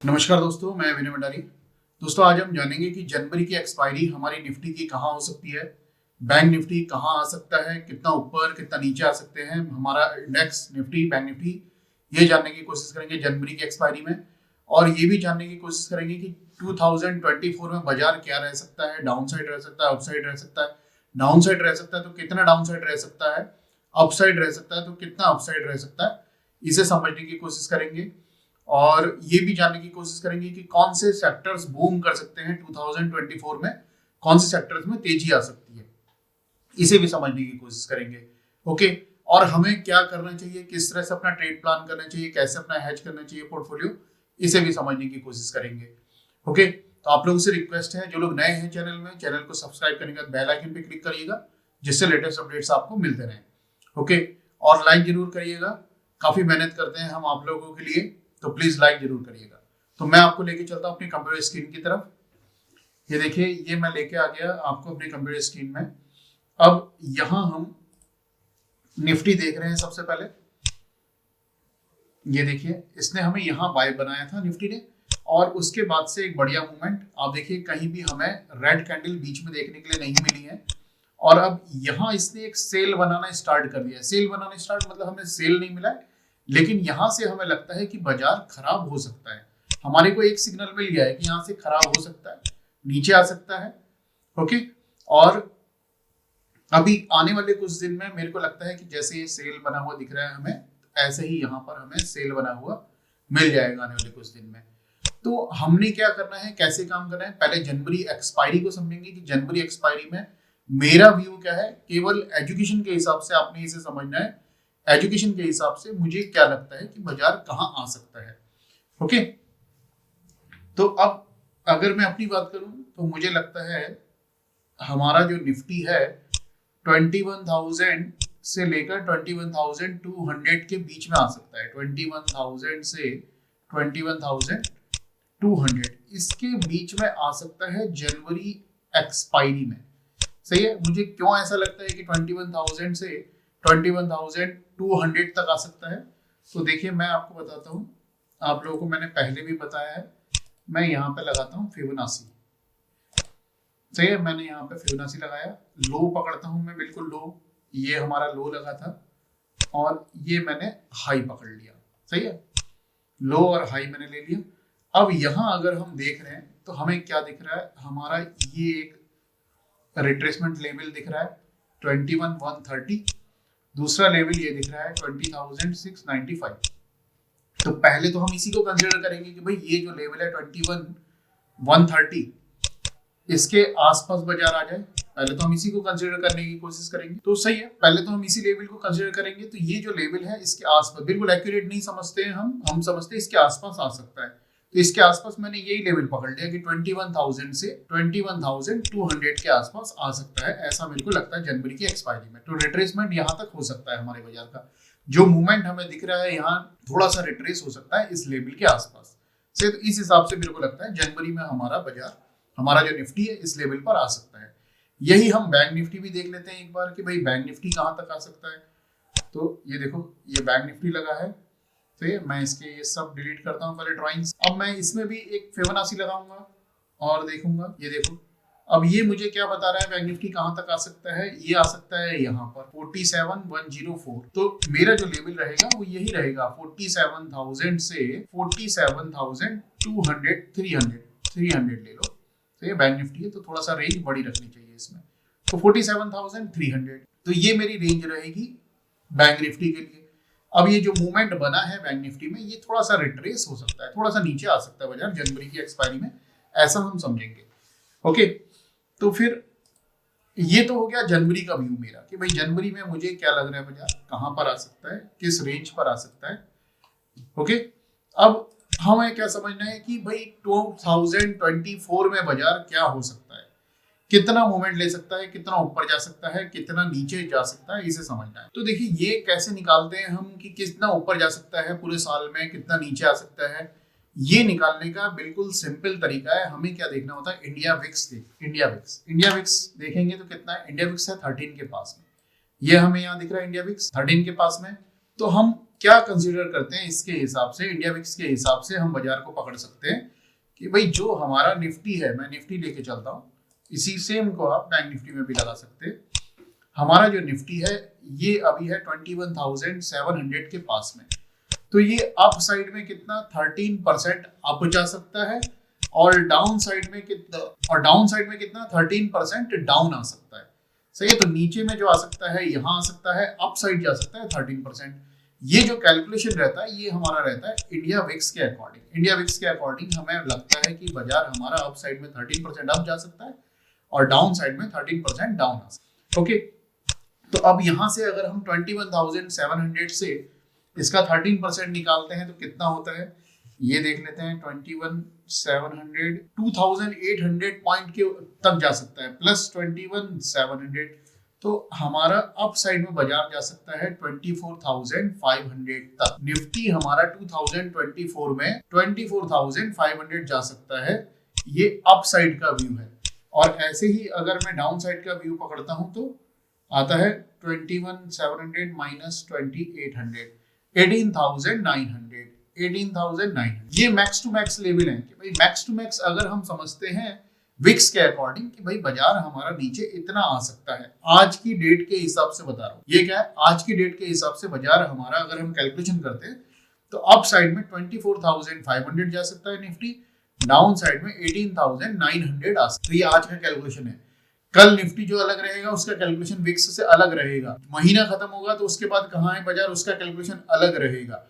नमस्कार दोस्तों, मैं विनय भंडारी। दोस्तों, आज हम जानेंगे कि जनवरी की एक्सपायरी हमारी निफ्टी की कहाँ हो सकती है, बैंक निफ्टी कहाँ आ सकता है, कितना ऊपर कितना नीचे आ सकते हैं हमारा इंडेक्स निफ्टी, बैंक निफ्टी। ये जानने की कोशिश करेंगे जनवरी की एक्सपायरी में। और ये भी जानने की कोशिश करेंगे कि 2024 में बाजार क्या रह सकता है, डाउन साइड रह सकता है, अपसाइड रह सकता है। डाउन साइड रह सकता है तो कितना डाउन साइड रह सकता है, अपसाइड रह सकता है तो कितना अपसाइड रह सकता है, इसे समझने की कोशिश करेंगे। और ये भी जानने की कोशिश करेंगे कि कौन से सेक्टर्स बूम कर सकते हैं 2024 में, कौन से सेक्टर्स में तेजी आ सकती है, इसे भी समझने की कोशिश करेंगे। ओके, और हमें क्या करना चाहिए, किस तरह से अपना ट्रेड प्लान करना चाहिए, कैसे अपना हेज करना चाहिए पोर्टफोलियो, इसे भी समझने की कोशिश करेंगे। ओके, तो आप लोगों से रिक्वेस्ट है, जो लोग नए हैं चैनल में, चैनल को सब्सक्राइब करने के बाद बेल आइकन पे क्लिक करिएगा, जिससे लेटेस्ट अपडेट्स आपको मिलते रहें। ओके, और लाइक जरूर करिएगा, काफी मेहनत करते हैं हम आप लोगों के लिए, तो प्लीज लाइक जरूर करिएगा। तो मैं आपको लेके चलता हूँ अपनी कंप्यूटर स्क्रीन की तरफ। ये देखिए, ये मैं लेके आ गया आपको अपनी कंप्यूटर स्क्रीन में। अब यहां हम निफ्टी देख रहे हैं। सबसे पहले ये देखिए, इसने हमें यहां बाय बनाया था निफ्टी ने, और उसके बाद से एक बढ़िया मूवमेंट आप देखिए, कहीं भी हमें रेड कैंडल बीच में देखने के लिए नहीं मिली है। और अब यहां इसने एक सेल बनाना स्टार्ट कर दिया। सेल बनाना स्टार्ट मतलब हमें सेल नहीं मिला है, लेकिन यहां से हमें लगता है कि बाजार खराब हो सकता है। हमारे को एक सिग्नल मिल गया है कि यहां से खराब हो सकता है, नीचे आ सकता है। ओके, और अभी आने वाले कुछ दिन में मेरे को लगता है कि जैसे ये सेल बना हुआ दिख रहा है हमें, ऐसे ही यहाँ पर हमें सेल बना हुआ मिल जाएगा आने वाले कुछ दिन में। तो हमने क्या करना है, कैसे काम करना है, पहले जनवरी एक्सपायरी को समझेंगे कि जनवरी एक्सपायरी में मेरा व्यू क्या है। केवल एजुकेशन के हिसाब से आपने इसे समझना है। एजुकेशन के हिसाब से मुझे क्या लगता है कि बाजार कहाँ आ सकता है। ओके, तो अब अगर मैं अपनी बात करूं तो मुझे लगता है हमारा जो निफ्टी है 21,000 से लेकर 21,200 के बीच में आ सकता है। 21,000 से 21,200 इसके बीच में आ सकता है जनवरी एक्सपायरी में। सही है। मुझे क्यों ऐसा लगता है कि 21,000 से 21,200 तक आ सकता है, तो देखिए मैं आपको बताता हूँ। आप लोगों को मैंने पहले भी बताया है। मैं यहाँ पे लगाता हूँ फिबोनाची। सही है, मैंने यहाँ पे फिबोनाची लगाया, लो पकड़ता हूँ मैं, बिल्कुल लो। ये हमारा लो लगा था और ये मैंने हाई पकड़ लिया। सही है, लो और हाई मैंने ले लिया। अब यहाँ अगर हम देख रहे हैं तो हमें क्या दिख रहा है, हमारा ये एक रिट्रेसमेंट लेवल दिख रहा है 21,130। दूसरा लेवल ये दिख रहा है 20,695। तो पहले तो हम इसी को कंसिडर करेंगे कि भाई ये जो लेवल है 21,130, इसके आसपास बाजार आ जाए। पहले तो हम इसी को कंसिडर करने की कोशिश करेंगे। तो सही है, पहले तो हम इसी लेवल को कंसिडर करेंगे। तो ये जो लेवल है इसके आसपास, बिल्कुल एक्यूरेट नहीं समझते हैं हम समझते हैं इसके आसपास आ सकता है। तो इसके आसपास मैंने यही लेवल पकड़ लिया कि 21,000 से 21,200 के आसपास आ सकता है, ऐसा मेरे को लगता है जनवरी की एक्सपायरी में। तो रिट्रेसमेंट यहाँ तक हो सकता है हमारे बाजार का। जो मूवमेंट हमें दिख रहा है यहाँ, थोड़ा सा रिट्रेस हो सकता है इस लेवल के आसपास से। तो इस हिसाब से मेरे को लगता है जनवरी में हमारा बाजार, हमारा जो निफ्टी है, इस लेवल पर आ सकता है। यही हम बैंक निफ्टी भी देख लेते हैं एक बार कि भाई बैंक निफ्टी कहाँ तक आ सकता है। तो ये देखो, ये बैंक निफ्टी लगा है। तो ये मैं इसके ये सब डिलीट करता हूँ पहले ड्राइंग्स। अब मैं इसमें भी एक फिबोनाची लगाऊंगा और देखूंगा। ये देखो, अब ये मुझे क्या बता रहा है बैंक निफ्टी कहाँ तक आ सकता है। ये आ सकता है यहाँ पर 47,104। तो मेरा जो लेवल रहेगा वो यही रहेगा, 47,000 से 47,200, 300 ले लो। तो ये बैंक निफ्टी है, तो थोड़ा सा रेंज बड़ी रखनी चाहिए इसमें। तो 47,300, तो ये मेरी रेंज रहेगी बैंक निफ्टी के लिए। अब ये जो मूवमेंट बना है बैंक निफ्टी में, ये थोड़ा सा रिट्रेस हो सकता है, थोड़ा सा नीचे आ सकता है बाजार जनवरी की एक्सपायरी में, ऐसा हम समझेंगे। ओके, तो फिर ये तो हो गया जनवरी का व्यू मेरा कि भाई जनवरी में मुझे क्या लग रहा है बाजार कहां पर आ सकता है, किस रेंज पर आ सकता है। ओके, अब हमें क्या समझना है कि भाई 2024 में बाजार क्या हो सकता है, कितना मूवमेंट ले सकता है, कितना ऊपर जा सकता है, कितना नीचे जा सकता है, इसे समझना है। तो देखिए, ये कैसे निकालते हैं हम कि कितना ऊपर जा सकता है पूरे साल में, कितना नीचे आ सकता है। ये निकालने का बिल्कुल सिंपल तरीका है। हमें क्या देखना होता है, इंडिया विक्स इंडिया विक्स देखेंगे तो कितना है, इंडिया विक्स है 13 के पास में। ये हमें यहाँ दिख रहा है इंडिया विक्स 13 के पास में। तो हम क्या कंसीडर करते हैं, इसके हिसाब से इंडिया विक्स के हिसाब से हम बाजार को पकड़ सकते हैं कि भाई जो हमारा निफ्टी है, मैं निफ्टी लेके चलता हूँ, इसी सेम को आप बैंक निफ्टी में भी लगा सकते हैं। हमारा जो निफ्टी है ये अभी है 21,700 के पास में, तो ये अप साइड में कितना 13% अप जा सकता है और डाउन साइड में कितना 13% डाउन आ सकता है। सही है, तो नीचे में जो आ सकता है यहाँ आ सकता है, अप साइड जा सकता है 13%। ये जो कैलकुलेशन रहता है ये हमारा रहता है इंडिया विक्स के अकॉर्डिंग। इंडिया विक्स के अकॉर्डिंग हमें लगता है कि बाजार हमारा अप साइड में 13% अप जा सकता है और डाउन साइड में 13% डाउन आ सकता है। ओके, तो अब यहाँ से अगर हम 21,700 से इसका 13% निकालते हैं तो कितना होता है, ये देख लेते हैं। 21,700 2,800 पॉइंट के तक जा सकता है, प्लस 21,700, तो हमारा अप साइड में बाजार जा सकता है 24,500 तक। निफ्टी हमारा 2024 में 24,500 जा सकता है, ये अप साइड का व्यू है। और ऐसे ही अगर मैं डाउन साइड का व्यू पकड़ता हूं तो आता है 21,700 माइनस 2,800, 18,900। ये मैक्स टू मैक्स लेवल है कि भाई मैक्स टू मैक्स अगर हम समझते हैं विक्स के अकॉर्डिंग कि भाई बाजार हमारा नीचे इतना आ सकता है। आज की डेट के हिसाब से बता रहा हूँ, ये क्या है, आज की डेट के हिसाब से बाजार हमारा अगर हम कैलकुलेशन करते हैं तो अप साइड में 24,500 जा सकता है निफ्टी, डाउन साइड में 18,900 आ सकता है। ये आज का कैलकुलेशन है। कल निफ्टी जो अलग रहेगा उसका कैलकुलेशन विक्स से अलग रहेगा। महीना खत्म होगा तो उसके बाद कहाँ है बाजार, उसका कैलकुलेशन अलग रहेगा।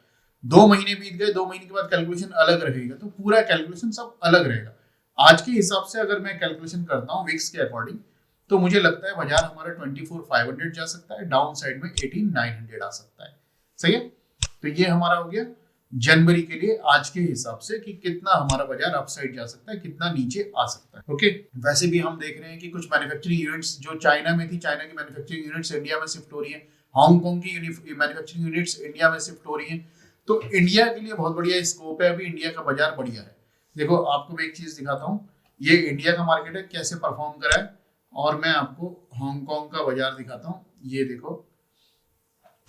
2 महीने बीत गए, 2 महीने के बाद कैलकुलेशन अलग रहेगा, तो पूरा कैलकुलेशन सब अलग रहेगा। आज के हिसाब से अगर मैं कैलकुलेशन करता हूँ विक्स के अकॉर्डिंग तो मुझे लगता है बाजार हमारा 24,500 जा सकता है, डाउन साइड में 18,900 आ सकता है। सही है, तो ये हमारा हो गया जनवरी के लिए आज के हिसाब से कि कितना हमारा बाजार अपसाइड जा सकता है, कितना नीचे आ सकता है। ओके, वैसे भी हम देख रहे हैं कि कुछ मैन्युफैक्चरिंग यूनिट्स जो चाइना में थी, चाइना की मैन्युफैक्चरिंग यूनिट्स इंडिया में शिफ्ट हो रही है, हांगकांग की मैन्युफैक्चरिंग यूनिट्स इंडिया में शिफ्ट हो रही है। तो इंडिया के लिए बहुत बढ़िया स्कोप है, अभी इंडिया का बाजार बढ़िया है। देखो आपको मैं एक चीज दिखाता हूँ, ये इंडिया का मार्केट है कैसे परफॉर्म करा है, और मैं आपको हांगकांग का बाजार दिखाता हूँ। ये देखो,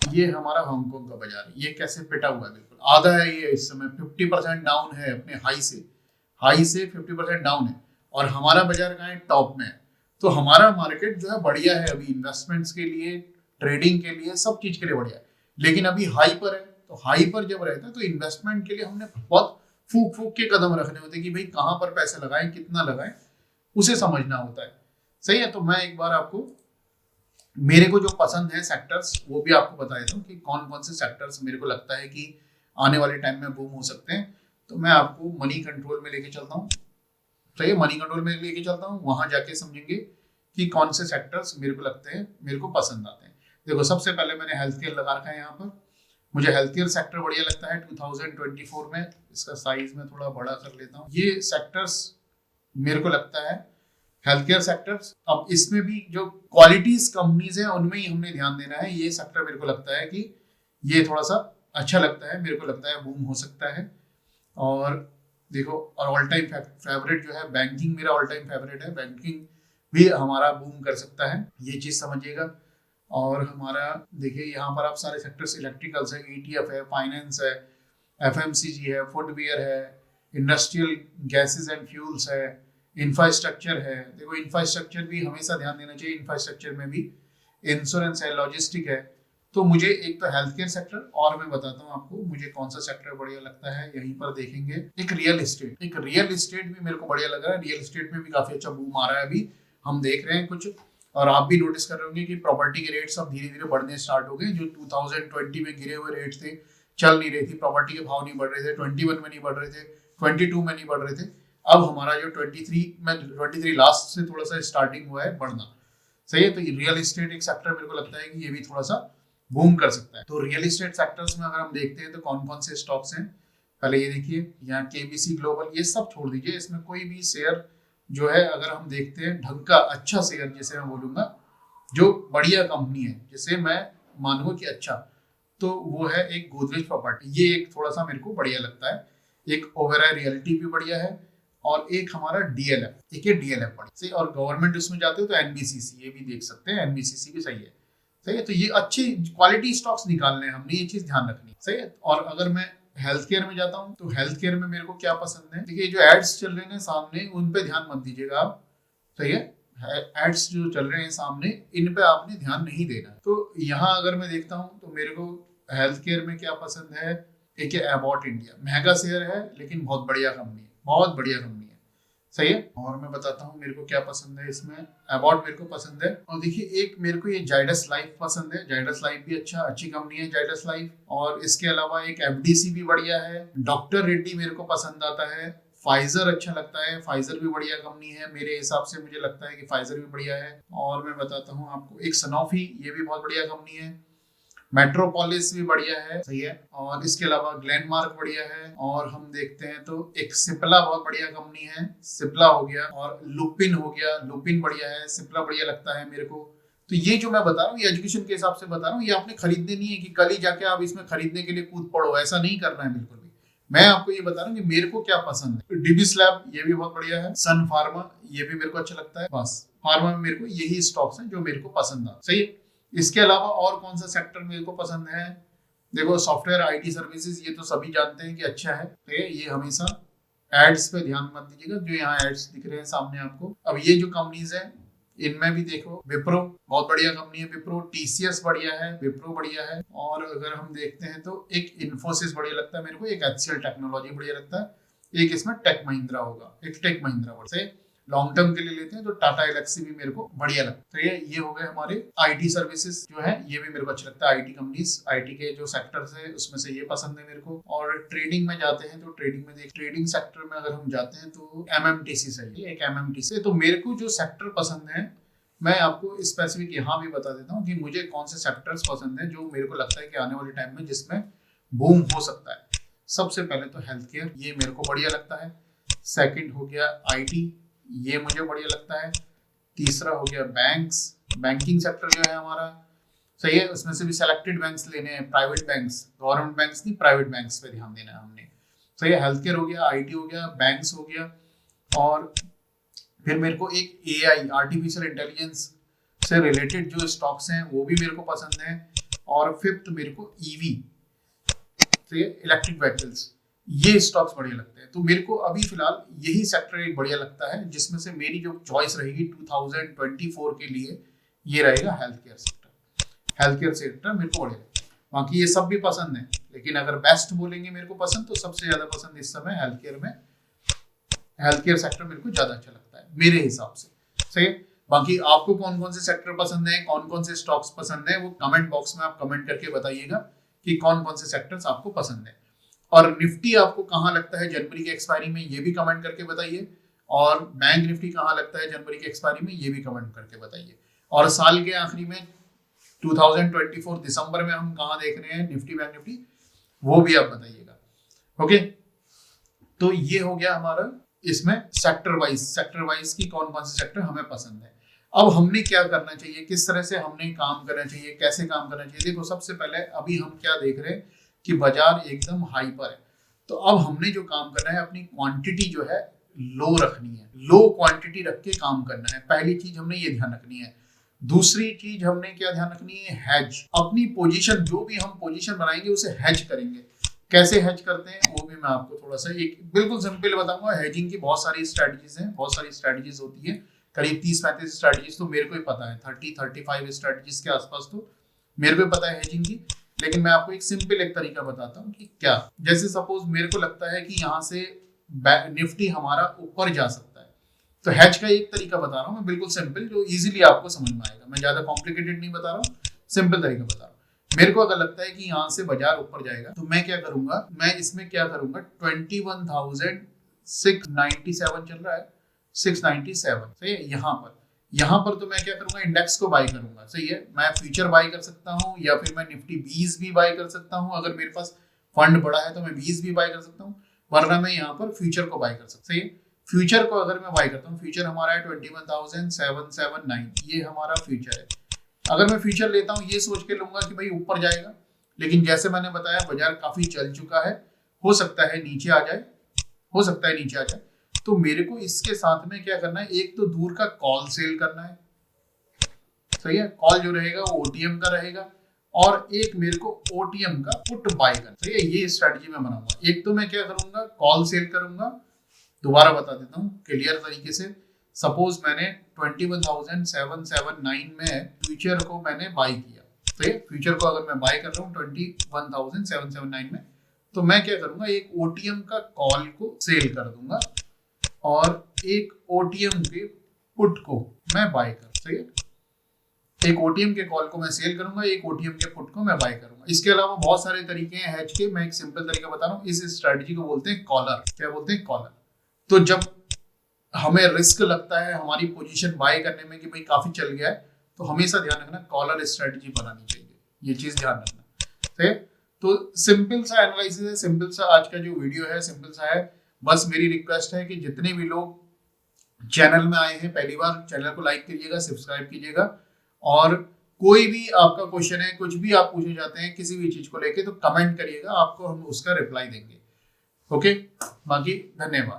ये हमारा हांगकांग का बाजार है, ये कैसे पिटा हुआ है, बिल्कुल आधा है ये इस समय, 50% डाउन है अपने हाई से 50% डाउन है, और हमारा बाजार कहाँ है, टॉप में है। तो हमारा मार्केट जो है बढ़िया है अभी, इन्वेस्टमेंट्स के लिए, ट्रेडिंग के लिए, सब चीज के लिए बढ़िया है। लेकिन अभी हाई पर है, तो हाई पर जब रहता है तो इन्वेस्टमेंट के लिए हमने बहुत फूक के कदम रखने होते हैं कि भाई कहाँ पर पैसे लगाएं, कितना लगाएं, उसे समझना होता है। सही है, तो मैं एक बार आपको मेरे को जो पसंद है सेक्टर्स वो भी आपको बता देता हूँ कि कौन कौन से सेक्टर्स मेरे को लगता है कि आने वाले टाइम में बूम हो सकते हैं। तो मैं आपको मनी कंट्रोल में लेके चलता हूँ। तो ये मनी कंट्रोल में लेके चलता हूँ, वहां जाके समझेंगे कि कौन से सेक्टर्स मेरे को लगते हैं, मेरे को पसंद आते हैं। देखो सबसे पहले मैंने हेल्थ केयर लगा रखा है यहाँ पर, मुझे हेल्थ केयर सेक्टर बढ़िया लगता है 2024 में। इसका साइज में थोड़ा बड़ा कर लेता हूँ। ये सेक्टर्स मेरे को लगता है हेल्थ केयर सेक्टर्स। अब इसमें भी जो क्वालिटीज कंपनीज हैं उनमें ही हमने ध्यान देना है। ये सेक्टर मेरे को लगता है कि ये थोड़ा सा अच्छा लगता है, मेरे को लगता है बूम हो सकता है। और देखो, और ऑल टाइम फेवरेट जो है बैंकिंग, मेरा ऑल टाइम फेवरेट है, बैंकिंग भी हमारा बूम कर सकता है, ये चीज समझिएगा। और हमारा देखिए यहाँ पर आप सारे सेक्टर्स, इलेक्ट्रिकल्स है, ETF है, फाइनेंस है, FMCG है, फुटवियर है, इंडस्ट्रियल गैसेज एंड फ्यूल्स है, इंफ्रास्ट्रक्चर है। देखो इंफ्रास्ट्रक्चर भी हमेशा ध्यान देना चाहिए, इंफ्रास्ट्रक्चर में भी इंश्योरेंस है, लॉजिस्टिक है। तो मुझे एक तो हेल्थ केयर सेक्टर, और मैं बताता हूँ आपको मुझे कौन सा सेक्टर बढ़िया लगता है, यहीं पर देखेंगे। एक रियल एस्टेट भी मेरे को बढ़िया लग रहा है। रियल एस्टेट में भी काफी अच्छा बूम आ रहा है अभी, हम देख रहे हैं कुछ। और आप भी नोटिस कर रहे होंगे कि प्रॉपर्टी के रेट्स अब धीरे धीरे बढ़ने स्टार्ट हो गए। जो 2020 में गिरे हुए रेट थे, चल नहीं रही थी, प्रॉपर्टी के भाव नहीं बढ़ रहे थे, 21 में नहीं बढ़ रहे थे, 22 में नहीं बढ़ रहे थे। अब हमारा जो 23 लास्ट से थोड़ा सा स्टार्टिंग हुआ है बढ़ना। सही है, तो रियल एस्टेट एक सेक्टर मेरे को लगता है कि ये भी थोड़ा सा बूम कर सकता है। तो रियल एस्टेट सेक्टर्स में अगर हम देखते हैं तो कौन कौन से स्टॉक्स हैं, पहले ये देखिए, यहाँ KBC ग्लोबल, ये सब छोड़ दीजिए, इसमें कोई भी शेयर जो है अगर हम देखते हैं ढंग का अच्छा शेयर, जैसे मैं बोलूंगा जो बढ़िया कंपनी है, जिसे मैं मानूंगा कि अच्छा, तो वो है एक गोदरेज प्रॉपर्टी। ये एक थोड़ा सा मेरे को बढ़िया लगता है। एक ओबेरॉय रियल्टी भी बढ़िया है, और एक हमारा DLF, एक ये DLF बढ़िया। और गवर्नमेंट उसमें जाते हो तो NBCC, ये भी देख सकते हैं, NBCC भी सही है। सही है। तो ये अच्छी क्वालिटी स्टॉक्स निकालने हैं हमने, ये चीज ध्यान रखनी है, सही है। और अगर मैं हेल्थ केयर में जाता हूँ तो हेल्थ केयर में मेरे को क्या पसंद है, देखिए जो एड्स चल रहे हैं सामने उन पे ध्यान मत दीजिएगा आप, सही है। एड्स जो चल रहे हैं सामने इन पे आपने ध्यान नहीं देना। तो यहाँ अगर मैं देखता हूँ तो मेरे को हेल्थ केयर में क्या पसंद है, एक है एबॉट इंडिया, महंगा शेयर है लेकिन बहुत बढ़िया कंपनी है, बहुत बढ़िया कंपनी है, सही है। और मैं बताता हूँ मेरे को क्या पसंद है इसमें, अबाउट मेरे को पसंद है। और देखिए एक मेरे को ये जाइडस लाइफ पसंद है, जाइडस लाइफ भी अच्छी कंपनी है जाइडस लाइफ। और इसके अलावा एक एफडीसी भी बढ़िया है, डॉक्टर रेड्डी मेरे को पसंद आता है, फाइजर अच्छा लगता है, फाइजर भी बढ़िया कंपनी है मेरे हिसाब से, मुझे लगता है कि फाइजर भी बढ़िया है। और मैं बताता हूँ आपको एक सनोफी, ये भी बहुत बढ़िया कंपनी है, मेट्रोपोलिस भी बढ़िया है, सही है। और इसके अलावा ग्लेनमार्क बढ़िया है। और हम देखते हैं तो एक सिप्ला बहुत बढ़िया कंपनी है, सिप्ला हो गया। और लुपिन हो गया, लुपिन बढ़िया है, सिप्ला बढ़िया लगता है मेरे को। तो ये जो मैं बता रहा हूँ ये एजुकेशन के हिसाब से बता रहा हूँ, ये आपने खरीदने नहीं है कि कल ही जाके आप इसमें खरीदने के लिए कूद पड़ो, ऐसा नहीं करना है बिल्कुल भी। मैं आपको ये बता रहा हूँ कि मेरे को क्या पसंद है। डिबिस लैब ये भी बहुत बढ़िया है, सन फार्मा ये भी मेरे को अच्छा लगता है। बस फार्मा में मेरे को यही स्टॉक्स हैं जो मेरे को पसंद आ, सही है। इसके अलावा और कौन सा सेक्टर मेरे को पसंद है, देखो सॉफ्टवेयर आईटी सर्विसेज, ये तो सभी जानते हैं कि अच्छा है, तो ये हमेशा एड्स पे ध्यान मत दीजिएगा, जो यहाँ एड्स दिख रहे हैं सामने आपको। अब ये जो कंपनीज है इनमें भी देखो, विप्रो बहुत बढ़िया कंपनी है, विप्रो, टीसीएस बढ़िया है, विप्रो बढ़िया है। और अगर हम देखते हैं तो एक इन्फोसिस बढ़िया लगता है मेरे को, एक एचसीएल टेक्नोलॉजी बढ़िया लगता है, एक इसमें टेक महिंद्रा होगा, एक टेक महिंद्रा से लॉन्ग टर्म के लिए लेते हैं तो टाटा एलेक्सी भी मेरे को बढ़िया लगता है। तो ये हो गए हमारे आईटी सर्विसेज जो है, ये भी मेरे को अच्छा लगता है। आईटी कंपनीज, आईटी के जो सेक्टर्स है उसमें से ये पसंद है मेरे को। और ट्रेडिंग में जाते हैं तो ट्रेडिंग में ट्रेडिंग सेक्टर में अगर हम जाते हैं तो एमएमटीसी सही है, एक एमएमटीसी। तो मेरे को जो सेक्टर पसंद है मैं आपको स्पेसिफिक यहाँ भी बता देता हूँ कि मुझे कौन से सेक्टर्स पसंद है जो मेरे को लगता है कि आने वाले टाइम में जिसमें बूम हो सकता है। सबसे पहले तो हेल्थ केयर, ये मेरे को बढ़िया लगता है। सेकंड हो गया आईटी, ये मुझे बढ़िया लगता है। तीसरा हो गया बैंक्स, बैंकिंग सेक्टर जो है हमारा, सही है। उसमें से भी सिलेक्टेड बैंक्स लेने हैं, प्राइवेट बैंक्स, गवर्नमेंट बैंक्स नहीं, प्राइवेट बैंक्स पे ध्यान देना है हमने, सही है। हेल्थ केयर हो गया, आईटी हो गया, बैंक्स हो गया। और फिर मेरे को एक एआई, आर्टिफिशियल इंटेलिजेंस से रिलेटेड जो स्टॉक्स हैं वो भी मेरे को पसंद है। और फिफ्थ मेरे को ईवी, इलेक्ट्रिक व्हीकल्स, ये स्टॉक्स बढ़िया लगते हैं। तो मेरे को अभी फिलहाल यही सेक्टर एक बढ़िया लगता है, जिसमें से मेरी जो चॉइस रहेगी 2024 के लिए ये रहेगा health care sector. Health care sector मेरे को बढ़िया लगता है, बाकी ये सब भी पसंद है, लेकिन अगर बेस्ट बोलेंगे मेरे को पसंद तो सबसे ज्यादा पसंद इस समय हेल्थ केयर में, हेल्थ केयर सेक्टर मेरे को ज्यादा अच्छा लगता है मेरे हिसाब से, सही। बाकी आपको कौन कौन से सेक्टर पसंद है, कौन कौन से स्टॉक्स पसंद है, वो कमेंट बॉक्स में आप कमेंट करके बताइएगा कि कौन कौन से सेक्टर्स आपको पसंद है। और निफ्टी आपको कहाँ लगता है जनवरी की एक्सपायरी में, ये भी कमेंट करके बताइए। और बैंक निफ्टी कहाँ लगता है जनवरी की एक्सपायरी में, ये भी कमेंट करके बताइए। और साल के आखिरी में 2024 दिसंबर में हम कहाँ देख रहे हैं निफ्टी बैंक निफ्टी, वो भी आप बताइएगा। ओके, तो ये हो गया हमारा इसमें सेक्टर वाइज की कौन कौन से सेक्टर हमें पसंद है। अब हमने क्या करना चाहिए, किस तरह से हमने काम करना चाहिए, कैसे काम करना चाहिए। देखो सबसे पहले अभी हम क्या देख रहे हैं कि बाजार एकदम हाई पर है, तो अब हमने जो काम करना है अपनी क्वांटिटी जो है लो रखनी है, लो क्वांटिटी रख के काम करना है। पहली चीज हमने ये ध्यान रखनी है। दूसरी चीज हमने क्या ध्यान रखनी है, हैज, अपनी पोजीशन, जो भी हम पोजीशन बनाएंगे उसे हैज करेंगे। कैसे हैज करते हैं वो भी मैं आपको थोड़ा सा एक बिल्कुल सिंपल बताऊंगा। हैजिंग की बहुत सारी स्ट्रेटजीज हैं, बहुत सारी स्ट्रेटजीज होती है, करीब 30-35 स्ट्रेटजीज तो मेरे को ही पता है, 30-35 स्ट्रेटजीज के आसपास तो मेरे को पता है हैजिंग की। लेकिन मैं आपको एक सिंपल एक तरीका बताता हूँ कि क्या, जैसे सपोज मेरे को लगता है कि यहाँ से निफ्टी हमारा ऊपर जा सकता है, तो हैज का एक तरीका बता रहा हूँ मैं, बिल्कुल सिंपल, जो इजीली आपको समझ में आएगा। मैं ज्यादा कॉम्प्लिकेटेड नहीं बता रहा हूँ, सिंपल तरीका बता रहा हूँ। मेरे को अगर लगता है कि यहाँ से बाजार ऊपर जाएगा तो मैं क्या करूंगा, मैं इसमें क्या करूंगा, 21,697 चल रहा है, 697, सही है। यहाँ पर तो मैं क्या करूंगा, इंडेक्स को बाय करूंगा, सही है। मैं फ्यूचर बाय कर सकता हूँ या फिर मैं निफ्टी 20 भी बाय कर सकता हूँ, अगर मेरे पास फंड बड़ा है तो मैं 20 भी बाय कर सकता हूँ, वरना मैं यहाँ पर फ्यूचर को बाय कर सकता हूँ, सही है। फ्यूचर को अगर मैं बाय करता हूँ, फ्यूचर हमारा है 21,779, ये हमारा फ्यूचर है। अगर मैं फ्यूचर लेता हूँ ये सोच के लूंगा कि भाई ऊपर जाएगा, लेकिन जैसे मैंने बताया बाजार काफी चल चुका है, हो सकता है नीचे आ जाए, हो सकता है नीचे आ जाए। तो मेरे को इसके साथ में क्या करना है, एक तो दूर का कॉल सेल करना है, सही है। कॉल जो रहेगा वो ओटीएम का रहेगा और एक मेरे को ओटीएम का पुट बाय करना, सही है। ये स्ट्रेटजी मैं बनाऊंगा। एक तो मैं क्या करूंगा, कॉल सेल करूंगा। दोबारा बता देता हूँ क्लियर तरीके से। सपोज मैंने 21,779 में फ्यूचर को मैंने बाय किया, तो ये फ्यूचर को अगर मैं बाय कर रहा हूँ 21,779 में, तो मैं क्या करूंगा, एक ओटीएम का कॉल को सेल कर दूंगा और एक ओटीएम के पुट को मैं बाय कर, सही है। एक ओटीएम के कॉल को मैं सेल करूंगा, एक ओटीएम के पुट को मैं बाय करूंगा। इसके अलावा बहुत सारे तरीके हैं हेज के, मैं एक सिंपल तरीका बता रहा हूँ। इस स्ट्रेटजी को बोलते हैं कॉलर। क्या बोलते हैं? कॉलर। तो जब हमें रिस्क लगता है हमारी पोजीशन बाय करने में कि भाई काफी चल गया है, तो हमेशा ध्यान रखना कॉलर स्ट्रेटजी बनानी चाहिए, ये चीज ध्यान रखना, ठीक है। तो सिंपल सा एनालिसिस है, सिंपल सा आज का जो वीडियो है सिंपल सा है। बस मेरी रिक्वेस्ट है कि जितने भी लोग चैनल में आए हैं पहली बार, चैनल को लाइक कीजिएगा, सब्सक्राइब कीजिएगा, और कोई भी आपका क्वेश्चन है, कुछ भी आप पूछना चाहते हैं किसी भी चीज को लेके, तो कमेंट करिएगा, आपको हम उसका रिप्लाई देंगे। ओके, बाकी धन्यवाद।